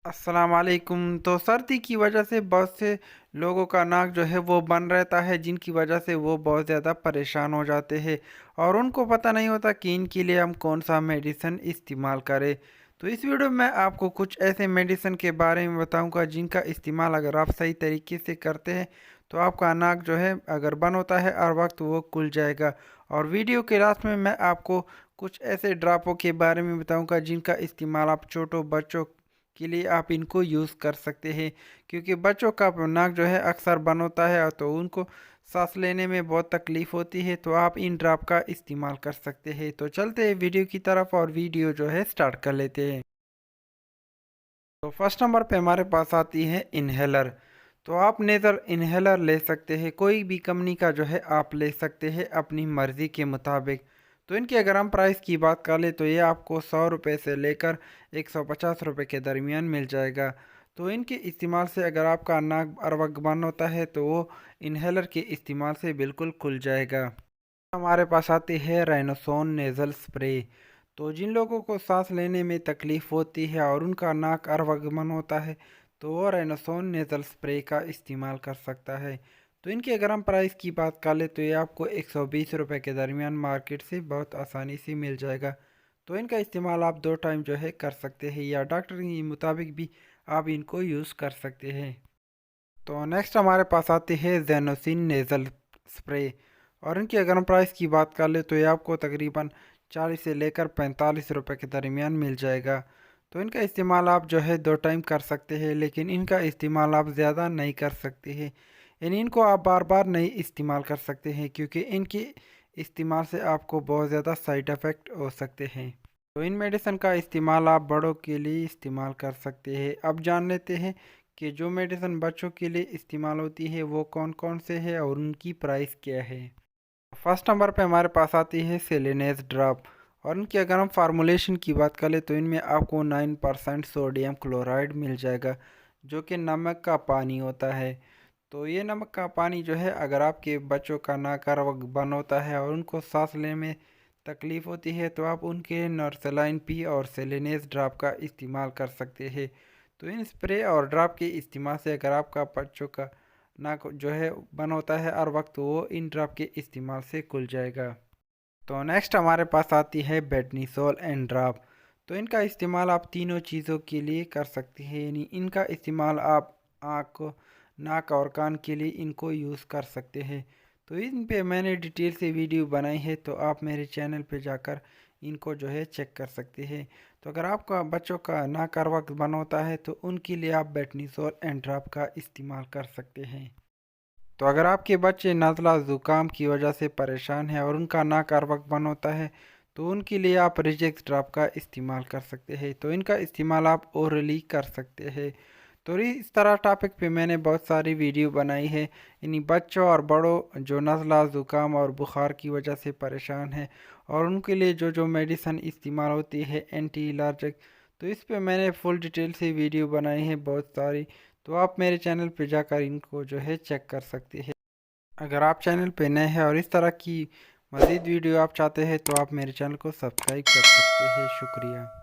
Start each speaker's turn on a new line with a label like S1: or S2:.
S1: अस्सलाम वालेकुम। तो सर्दी की वजह से बहुत से लोगों का नाक जो है वो बंद रहता है, जिनकी वजह से वो बहुत ज़्यादा परेशान हो जाते हैं और उनको पता नहीं होता कि इनके लिए हम कौन सा मेडिसिन इस्तेमाल करें। तो इस वीडियो में आपको कुछ ऐसे मेडिसिन के बारे में बताऊंगा जिनका इस्तेमाल अगर आप सही तरीके से करते हैं तो आपका नाक जो है अगर बंद होता है हर वक्त वो खुल जाएगा। और वीडियो के लास्ट में मैं आपको कुछ ऐसे ड्रापों के बारे में बताऊंगा जिनका इस्तेमाल आप छोटों बच्चों के लिए आप इनको यूज़ कर सकते हैं, क्योंकि बच्चों का नाक जो है अक्सर बंद होता है तो उनको सांस लेने में बहुत तकलीफ़ होती है। तो आप इन ड्रॉप का इस्तेमाल कर सकते हैं। तो चलते हैं वीडियो की तरफ और वीडियो जो है स्टार्ट कर लेते हैं। तो फर्स्ट नंबर पे हमारे पास आती है इन्हेलर। तो आप नेज़र इन्हेलर ले सकते हैं, कोई भी कंपनी का जो है आप ले सकते हैं अपनी मर्ज़ी के मुताबिक। तो इनकी अगर हम प्राइस की बात कर ले तो ये आपको 100 रुपये से लेकर 150 रुपये के दरमियान मिल जाएगा। तो इनके इस्तेमाल से अगर आपका नाक हर वक्त बंद होता है तो वो इन्हेलर के इस्तेमाल से बिल्कुल खुल जाएगा। हमारे पास आती है रेनोसोन नेज़ल स्प्रे। तो जिन लोगों को सांस लेने में तकलीफ़ होती है और उनका नाक अरवगमन होता है तो वो रेनोसोन नेज़ल स्प्रे का इस्तेमाल कर सकता है। तो इनकी अगर हम प्राइस की बात कर ले तो ये आपको 120 रुपये के दरमियान मार्केट से बहुत आसानी से मिल जाएगा। तो इनका इस्तेमाल आप 2 टाइम जो है कर सकते हैं या डॉक्टर के मुताबिक भी आप इनको यूज़ कर सकते हैं। तो नेक्स्ट हमारे पास आती है जेनोसिन नेज़ल स्प्रे। और इनकी अगर हम प्राइस की बात कर ले तो ये आपको तकरीबन 40 से लेकर 45 रुपये के दरमियान मिल जाएगा। तो इनका इस्तेमाल आप जो है 2 टाइम कर सकते हैं, लेकिन इनका इस्तेमाल आप ज़्यादा नहीं कर सकते हैं। यानी इनको आप बार बार नहीं इस्तेमाल कर सकते हैं, क्योंकि इनके इस्तेमाल से आपको बहुत ज़्यादा साइड इफ़ेक्ट हो सकते हैं। तो इन मेडिसिन का इस्तेमाल आप बड़ों के लिए इस्तेमाल कर सकते हैं। अब जान लेते हैं कि जो मेडिसिन बच्चों के लिए इस्तेमाल होती है वो कौन कौन से है और उनकी प्राइस क्या है। फर्स्ट नंबर पे हमारे पास आती है सेलेनेस ड्रॉप। और इनकी अगर हम फार्मूलेशन की बात करें तो इनमें आपको 9% सोडियम क्लोराइड मिल जाएगा, जो कि नमक का पानी होता है। तो ये नमक का पानी जो है अगर आपके बच्चों का नाक हर वक्त बंद होता है और उनको सांस लेने में तकलीफ़ होती है तो आप उनके नॉर्सलाइन पी और सेलेनेस ड्रॉप का इस्तेमाल कर सकते हैं। तो इन स्प्रे और ड्रॉप के इस्तेमाल से अगर आपका बच्चों का नाक जो है बंद होता है हर वक्त वो इन ड्रॉप के इस्तेमाल से खुल जाएगा। तो नेक्स्ट हमारे पास आती है बेडनीसोल एंड ड्रॉप। तो इनका इस्तेमाल आप तीनों चीज़ों के लिए कर सकते हैं, यानी इनका इस्तेमाल आप आँख नाक और कान के लिए इनको यूज़ कर सकते हैं। तो इन पे मैंने डिटेल से वीडियो बनाई है, तो आप मेरे चैनल पे जाकर इनको जो है चेक कर सकते हैं। तो अगर आपका बच्चों का नाक हर वक्त बंद होता है तो उनके लिए आप बेटनीसोल एंड ड्रॉप का इस्तेमाल कर सकते हैं। तो अगर आपके बच्चे नज़ला ज़ुकाम की वजह से परेशान हैं और उनका नाक हर वक्त बंद होता है तो उनके लिए आप रिजेक्स ड्रॉप का इस्तेमाल कर सकते हैं। तो इनका इस्तेमाल आप ओरली कर सकते हैं। तो इस तरह टॉपिक पे मैंने बहुत सारी वीडियो बनाई है, यानी बच्चों और बड़ों जो नज़ला ज़ुकाम और बुखार की वजह से परेशान है और उनके लिए जो जो मेडिसिन इस्तेमाल होती है एंटी एलर्जिक, तो इस पे मैंने फुल डिटेल से वीडियो बनाई है बहुत सारी। तो आप मेरे चैनल पे जाकर इनको जो है चेक कर सकते हैं। अगर आप चैनल पे नए हैं और इस तरह की मज़ीद वीडियो आप चाहते हैं तो आप मेरे चैनल को सब्सक्राइब कर सकते हैं। शुक्रिया।